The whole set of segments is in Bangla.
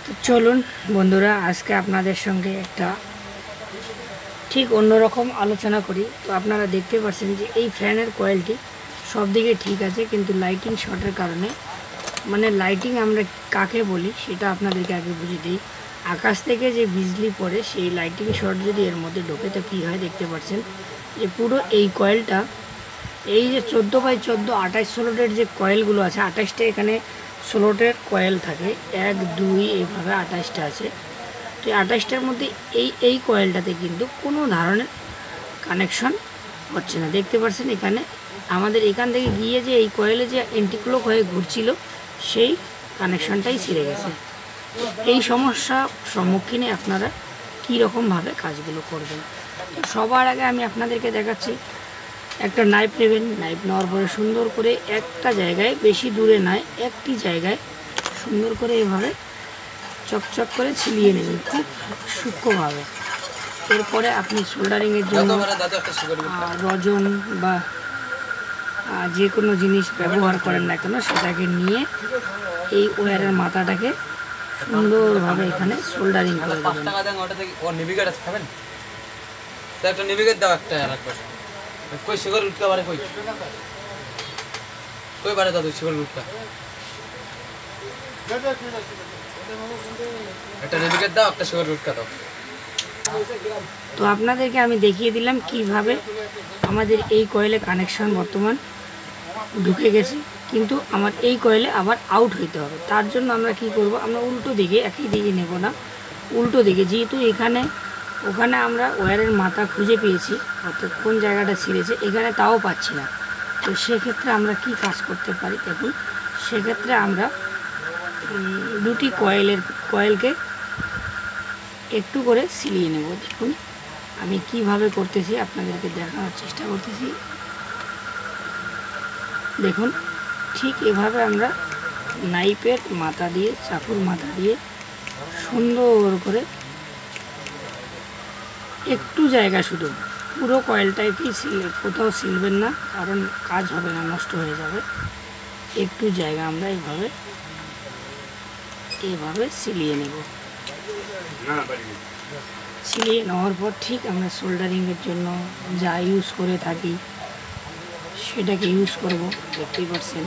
তো চলুন বন্ধুরা, আজকে আপনাদের সঙ্গে একটা ঠিক অন্যরকম আলোচনা করি। তো আপনারা দেখতে পাচ্ছেন যে এই ফ্যানের কয়েলটি সব দিকে ঠিক আছে, কিন্তু লাইটিং শর্টের কারণে, মানে লাইটিং আমরা কাকে বলি সেটা আপনাদেরকে আগে বুঝিয়ে দিই। আকাশ থেকে যে বিজলি পড়ে সেই লাইটিং শর্ট যদি এর মধ্যে ঢোকে তো কী হয় দেখতে পাচ্ছেন যে পুরো এই কয়েলটা, এই যে 14x14 28 স্লটের যে কয়েলগুলো আছে, 28টা এখানে স্লটের কয়েল থাকে, 1 2 এইভাবে 28টা আছে। তো এই 28টার মধ্যে এই কয়েলটাতে কিন্তু কোনো ধরনের কানেকশন হচ্ছে না। দেখতে পাচ্ছেন এখানে আমাদের এখান থেকে গিয়ে যে এই কয়েলে যে এন্টিক্লক হয়ে ঘুরছিল সেই কানেকশনটাই ছিঁড়ে গেছে। এই সমস্যা সম্মুখীনে আপনারা কী রকমভাবে কাজগুলো করবেন। তো সবার আগে আমি আপনাদেরকে দেখাচ্ছি, একটা নাইফ নেবেন। নাইফ নেওয়ার পরে সুন্দর করে একটা জায়গায়, বেশি দূরে নয়, একটি জায়গায় সুন্দর করে এভাবে চকচক করে ছিলিয়ে নেবেন খুব সূক্ষ্মভাবে। এরপরে আপনি সোল্ডারিংয়ের জন্য রজন বা যে কোনো জিনিস ব্যবহার করেন না কেন সেটাকে নিয়ে এই ওয়্যারের মাথাটাকে সুন্দরভাবে এখানে সোল্ডারিং করে দেবেন। कोई शुगर रूट का बारे कोई बारे दादू शुगर रूट का একটা নেভিগেট দাও, একটা শুগার রুট দাও। তো আপনাদেরকে আমি দেখিয়ে দিলাম কিভাবে আমাদের এই কয়েলে কানেকশন বর্তমান ঢুকে গেছে, কিন্তু আমার এই কয়েলে আবার আউট হইতে হবে। তার জন্য আমরা কি করব, আমরা উল্টো দিকে, একই দিকে নেব না, উল্টো দিকে, যেহেতু ওখানে আমরা ওয়্যারের মাথা খুঁজে পেয়েছি, অর্থাৎ কোন জায়গাটা ছিঁড়েছে, এখানে তাও পাচ্ছি না। তো সেক্ষেত্রে আমরা কি কাজ করতে পারি দেখুন। সেক্ষেত্রে আমরা দুটি কয়েলকে একটু করে সিলিয়ে নেব। দেখুন আমি কিভাবে করতেছি আপনাদেরকে দেখানোর চেষ্টা করতেছি। দেখুন ঠিক এভাবে আমরা নাইফের মাথা দিয়ে, চাকুর মাথা দিয়ে সুন্দর করে একটু জায়গা, শুধু পুরো কয়েলটাকেই কোথাও সিলবেন না, কারণ কাজ হবে না, নষ্ট হয়ে যাবে। একটু জায়গা আমরা এভাবে সিলিয়ে নেব। সিলিয়ে নেওয়ার পর ঠিক আমরা সোল্ডারিংয়ের জন্য যা ইউজ করে থাকি সেটাকে ইউজ করব। দেখতেই পাচ্ছেন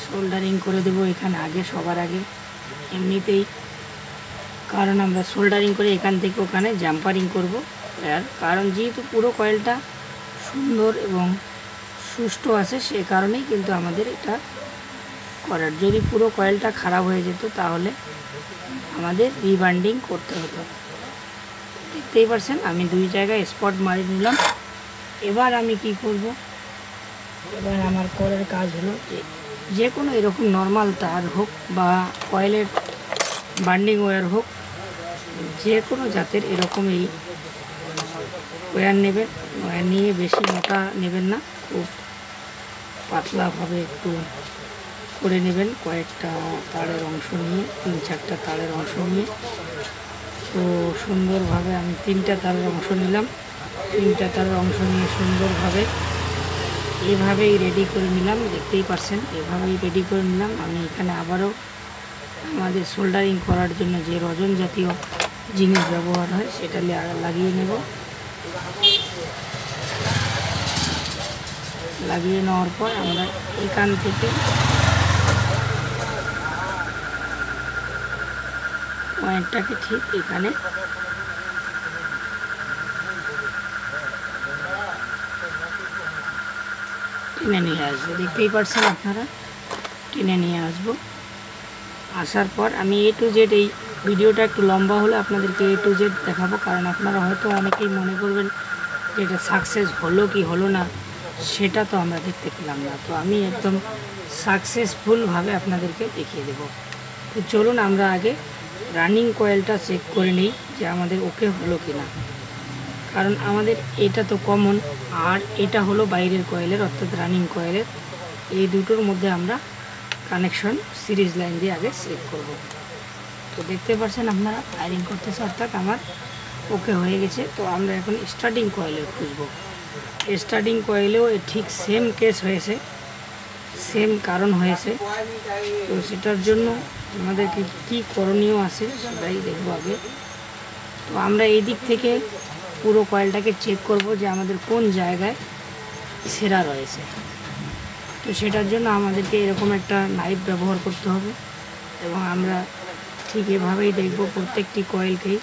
সোল্ডারিং করে দেব এখানে আগে, সবার আগে এমনিতেই, কারণ আমরা সোল্ডারিং করে এখান থেকে ওখানে জাম্পারিং করব। আর কারণ যেহেতু পুরো কয়েলটা সুন্দর এবং সুষ্ঠু আছে, সে কারণেই কিন্তু আমাদের এটা করার। যদি পুরো কয়েলটা খারাপ হয়ে যেত তাহলে আমাদের রিবান্ডিং করতে হতো। দেখতেই পাচ্ছেন আমি 2 জায়গায় স্পট মারি নিলাম। এবার আমি কি করব, এবার আমার করার কাজ হলো যে কোনো এরকম নর্মাল তার হোক বা কয়েলের বান্ডিং ওয়্যার হোক, যে কোনো জাতের এরকম এই ওয়্যার নেবেন। ওয়্যার নিয়ে বেশি মোটা নেবেন না, খুব পাতলাভাবে একটু করে নেবেন। কয়েকটা তারের অংশ নিয়ে, 3-4টা তারের অংশ নিয়ে, তো সুন্দরভাবে আমি 3টা তারের অংশ নিলাম। 3টা তারের অংশ নিয়ে সুন্দরভাবে এভাবেই রেডি করে নিলাম। দেখতেই পাচ্ছেন এভাবেই রেডি করে নিলাম। আমি এখানে আবারও আমাদের সোল্ডারিং করার জন্য যে রজন জাতীয় জিনিস ব্যবহার হয় সেটা লাগিয়ে নেব। লাগিয়ে নেওয়ার পর আমরা এখান থেকে পয়েন্টটাকে ঠিক এখানে টেনে নিয়ে আসবো। দেখতেই পাচ্ছেন আপনারা, টেনে নিয়ে আসবো। আসার পর আমি A to Z, এই ভিডিওটা একটু লম্বা হলে আপনাদেরকে A to Z দেখাবো, কারণ আপনারা হয়তো অনেকেই মনে করবেন যে এটা সাকসেস হলো কি হলো না, সেটা তো আমরা দেখতে পেলাম না। তো আমি একদম সাকসেসফুলভাবে আপনাদেরকে দেখিয়ে দেব। তো চলুন আমরা আগে রানিং কয়েলটা চেক করে নিই যে আমাদের ওকে হলো কি না, কারণ আমাদের এটা তো কমন আর এটা হলো বাইরের কয়েলের, অর্থাৎ রানিং কয়েলের। এই দুটোর মধ্যে আমরা কানেকশন সিরিজ লাইন দিয়ে আগে চেক করব। তো দেখতে পাচ্ছেন আপনারা ফায়ারিং করতেছে, অর্থাৎ আমার ওকে হয়ে গেছে। তো আমরা এখন স্টার্টিং কয়েলে খুঁজব। স্টার্টিং কয়েলেও ঠিক সেম কেস হয়েছে। সেম কারণ হয়েছে। তো সেটার জন্য আমাদেরকে কী করণীয় আছে সেটাই দেখবো আগে। তো আমরা এই দিক থেকে পুরো কয়েলটাকে চেক করব যে আমাদের কোন জায়গায় ছেঁড়া রয়েছে। তো সেটার জন্য আমাদেরকে এরকম একটা নাইফ ব্যবহার করতে হবে এবং আমরা ঠিক এভাবেই দেখব প্রত্যেকটি কয়েলকেই।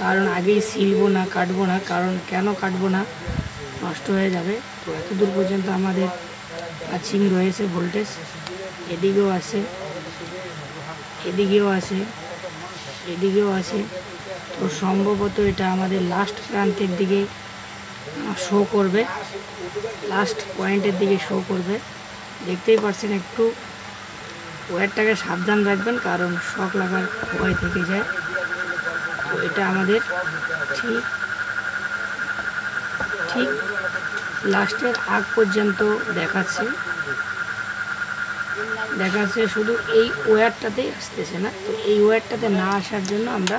কারণ আগেই সিলবো না, কাটবো না, কারণ কেন কাটবো না, নষ্ট হয়ে যাবে। তো এতদূর পর্যন্ত আমাদের পাঁচিং রয়েছে ভোল্টেজ, এদিকেও আছে, এদিকেও আছে, এদিকেও আছে। তো সম্ভবত এটা আমাদের লাস্ট প্রান্তের দিকে শো করবে, লাস্ট পয়েন্টের দিকে শো করবে। দেখতেই পাচ্ছেন, একটু ওয়্যারটাকে সাবধান রাখবেন কারণ শক লাগার ভয় থেকে যায়। তো এটা আমাদের ঠিক ঠিক লাস্টের আগ পর্যন্ত দেখাচ্ছে, শুধু এই ওয়্যারটাতেই আসতেছে না। তো এই ওয়্যারটাতে না আসার জন্য আমরা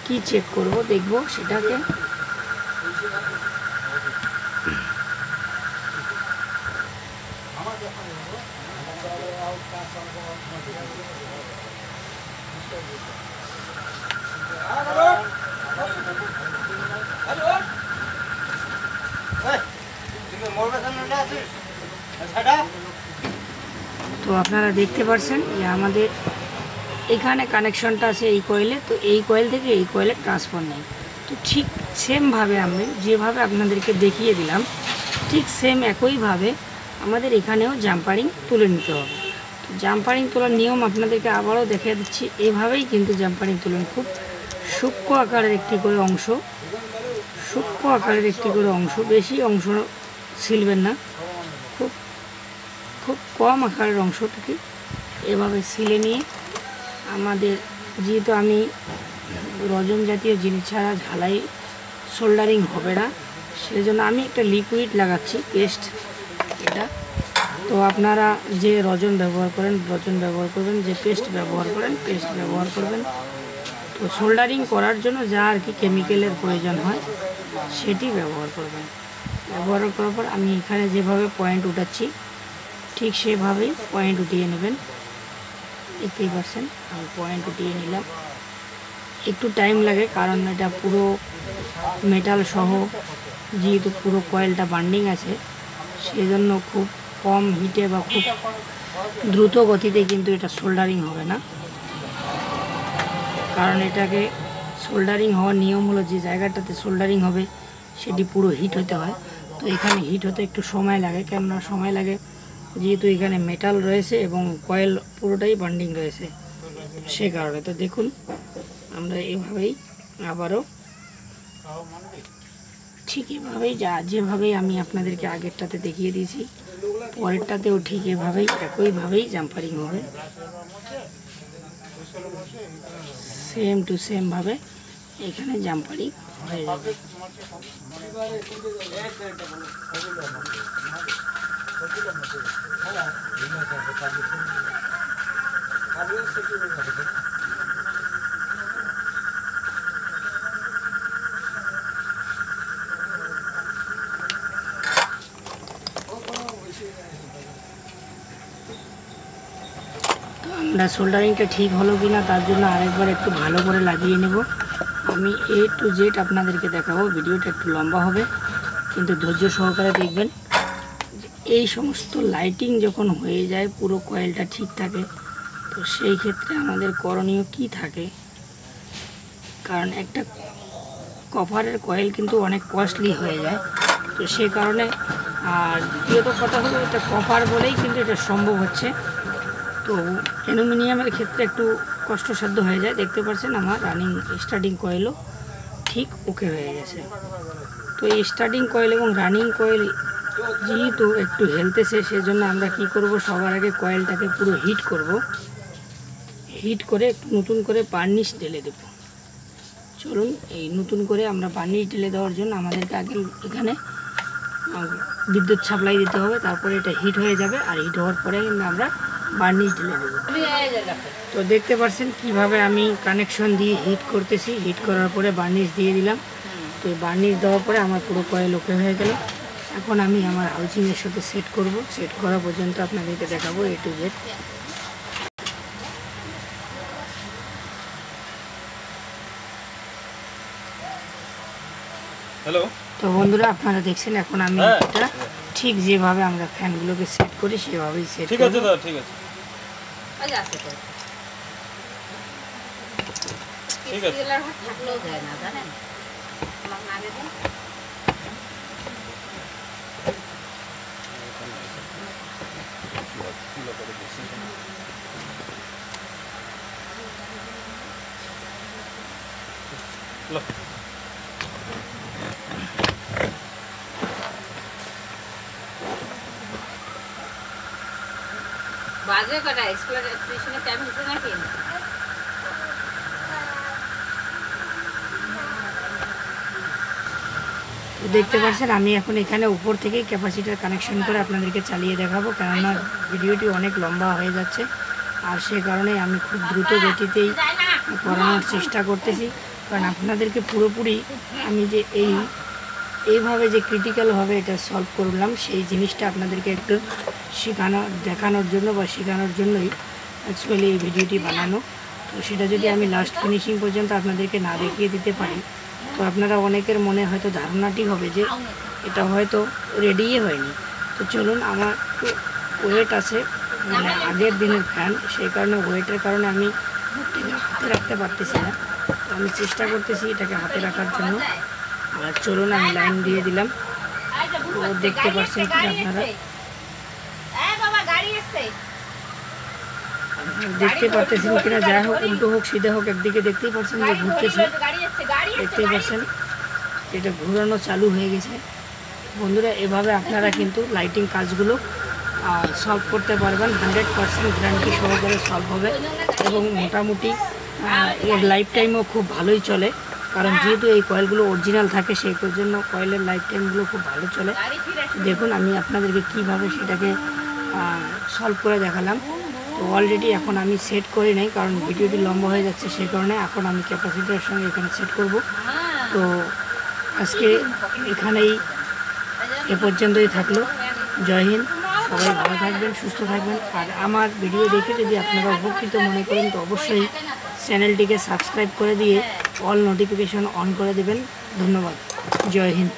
কি চেক করব, দেখব সেটাকে। তো আপনারা দেখতে পাচ্ছেন যে আমাদের এখানে কানেকশনটা আছে এই কয়েলে। তো এই কয়েল থেকে এই কয়েলে ট্রান্সফার নেই। তো ঠিক সেমভাবে আমি যেভাবে আপনাদেরকে দেখিয়ে দিলাম, ঠিক সেম একইভাবে আমাদের এখানেও জাম্পারিং তুলে নিতে হবে। তো জাম্পারিং তোলার নিয়ম আপনাদেরকে আবারও দেখিয়ে দিচ্ছি। এভাবেই কিন্তু জাম্পারিং তুলেন, খুব সূক্ষ্ম আকারের একটি করে অংশ, সূক্ষ্ম আকারের একটি করে অংশ, বেশি অংশ ছিলবেন না, খুব খুব কম আকারের অংশটাকে এভাবে ছিলে নিয়ে আমাদের, যেহেতু আমি রজন জাতীয় জিনিস ছাড়া ঝালাই সোল্ডারিং হবে না, সেজন্য আমি একটা লিকুইড লাগাচ্ছি, পেস্ট এটা। তো আপনারা যে রজন ব্যবহার করেন রজন ব্যবহার করবেন, যে পেস্ট ব্যবহার করেন পেস্ট ব্যবহার করবেন। তো সোল্ডারিং করার জন্য যা আর কি কেমিক্যালের প্রয়োজন হয় সেটি ব্যবহার করবেন। ব্যবহার করার পর আমি এখানে যেভাবে পয়েন্ট উঠাচ্ছি ঠিক সেভাবেই পয়েন্ট উঠিয়ে নেবেন। দেখতেই পাচ্ছেন আমি পয়েন্ট উঠিয়ে নিলাম। একটু টাইম লাগে কারণ এটা পুরো মেটাল সহ, যেহেতু পুরো কয়েলটা বান্ডিং আছে, সেজন্য খুব কম হিটে বা খুব দ্রুত গতিতে কিন্তু এটা সোল্ডারিং হবে না। কারণ এটাকে সোল্ডারিং হওয়ার নিয়ম হলো যে জায়গাটাতে সোল্ডারিং হবে সেটি পুরো হিট হতে হয়। তো এখানে হিট হতে একটু সময় লাগে। কেননা সময় লাগে যেহেতু এখানে মেটাল রয়েছে এবং কয়েল পুরোটাই বান্ডিং রয়েছে, সে কারণে। তো দেখুন আমরা এভাবেই আবারও ঠিক এভাবেই যেভাবেই আমি আপনাদেরকে আগেরটাতে দেখিয়ে দিয়েছি, পরেরটাতেও ঠিক এভাবেই একইভাবেই জাম্পারিং হবে, সেম টু সেম ভাবে এখানে জাম্পারিং হয়ে যাবে। আমরা সোল্ডারিংটা ঠিক হলো কি না তার জন্য আরেকবার একটু ভালো করে লাগিয়ে নেব। আমি A to Z আপনাদেরকে দেখাবো, ভিডিওটা একটু লম্বা হবে কিন্তু ধৈর্য সহকারে দেখবেন। এই সমস্ত লাইটিং যখন হয়ে যায়, পুরো কয়েলটা ঠিক থাকে, তো সেই ক্ষেত্রে আমাদের করণীয় কি থাকে, কারণ একটা কপারের কয়েল কিন্তু অনেক কস্টলি হয়ে যায়। তো সে কারণে, আর দ্বিতীয়ত কথা হলো এটা কপার বলেই কিন্তু এটা সম্ভব হচ্ছে। তো অ্যালুমিনিয়ামের ক্ষেত্রে একটু কষ্টসাধ্য হয়ে যায়। দেখতে পাচ্ছেন আমার রানিং স্টার্টিং কয়েলও ঠিক ওকে হয়ে গেছে। তো এই স্টার্টিং কয়েল এবং রানিং কয়েল যেহেতু একটু হেলতেছে, সেজন্য আমরা কি করব, সবার আগে কয়েলটাকে পুরো হিট করব। হিট করে একটু নতুন করে বার্নিশ ঢেলে দেব। চলুন এই নতুন করে আমরা বার্নিশ ঢেলে দেওয়ার জন্য আমাদেরকে আগে এখানে বিদ্যুৎ সাপ্লাই দিতে হবে, তারপরে এটা হিট হয়ে যাবে। আর হিট হওয়ার পরে কিন্তু আমরা বার্নিশ ঢেলে দেবো। তো দেখতে পাচ্ছেন কিভাবে আমি কানেকশন দিয়ে হিট করতেছি। হিট করার পরে বার্নিশ দিয়ে দিলাম। তো বার্নিশ দেওয়ার পরে আমার পুরো কয়েল ওকে হয়ে গেল। এখন আমি আমার হাউজিংয়ের সাথে সেট করব। সেট করা পর্যন্ত আপনাদেরকে দেখাবো A to Z। হ্যালো। তো বন্ধুরা আপনারা দেখছেন এখন আমি এটা ঠিক যেভাবে আমরা ফ্যানগুলোকে সেট করি সেভাবেই সেট ঠিক আছে দাদা, ঠিক আছে ঠিক আছে। লো। বাজে কটা স্কুলের টিউশনের টাইম হচ্ছে নাকি? তো দেখতে পাচ্ছেন আমি এখন এখানে উপর থেকেই ক্যাপাসিটার কানেকশন করে আপনাদেরকে চালিয়ে দেখাবো, কেননা ভিডিওটি অনেক লম্বা হয়ে যাচ্ছে। আর সে কারণে আমি খুব দ্রুত গতিতেই করানোর চেষ্টা করতেছি, কারণ আপনাদেরকে পুরোপুরি আমি যে এইভাবে যে ক্রিটিক্যালভাবে এটা সলভ করলাম সেই জিনিসটা আপনাদেরকে একটু দেখানোর জন্য বা শেখানোর জন্যই অ্যাকচুয়ালি এই ভিডিওটি বানানো। তো সেটা যদি আমি লাস্ট ফিনিশিং পর্যন্ত আপনাদেরকে না দেখিয়ে দিতে পারি, তো আপনারা অনেকের মনে হয়তো ধারণাটি হবে যে এটা হয়তো রেডিই হয়নি। তো চলুন, আমার একটু ওয়েট আছে, মানে আগের দিনের ফ্যান, সেই কারণে ওয়েটের কারণে আমি হাতে রাখতে পারতেছি না। তো আমি চেষ্টা করতেছি এটাকে হাতে রাখার জন্য। আর চলুন আমি লাইন দিয়ে দিলাম। তো দেখতে পাচ্ছেন কি আপনারা, দেখতে পাচ্ছেন কিনা, যাই হোক উল্টো হোক সিধে হোক একদিকে দেখতেই পাচ্ছেন যে ঘুরতেছে, দেখতেই পাচ্ছেন এটা ঘুরানো চালু হয়ে গেছে। বন্ধুরা এভাবে আপনারা কিন্তু লাইটিং কাজগুলো সলভ করতে পারবেন, 100% গ্যারান্টি সহকারে সলভ হবে এবং মোটামুটি এর লাইফ টাইমও খুব ভালোই চলে, কারণ যেহেতু এই কয়েলগুলো অরিজিনাল থাকে সেই জন্য কয়েলের লাইফ টাইমগুলো খুব ভালো চলে। দেখুন আমি আপনাদেরকে কিভাবে সেটাকে সলভ করে দেখালাম। তো অলরেডি এখন আমি সেট করি নাই, কারণ ভিডিওটি লম্বা হয়ে যাচ্ছে, সেই কারণে এখন আমি ক্যাপাসিটারের সঙ্গে এখানে সেট করব। তো আজকে এখানেই এ পর্যন্তই থাকলো। জয় হিন্দ, সবাই ভালো থাকবেন, সুস্থ থাকবেন। আর আমার ভিডিও দেখে যদি আপনারা উপকৃত মনে করেন তো অবশ্যই চ্যানেলটিকে সাবস্ক্রাইব করে দিয়ে অল নোটিফিকেশন অন করে দেবেন। ধন্যবাদ। জয় হিন্দ।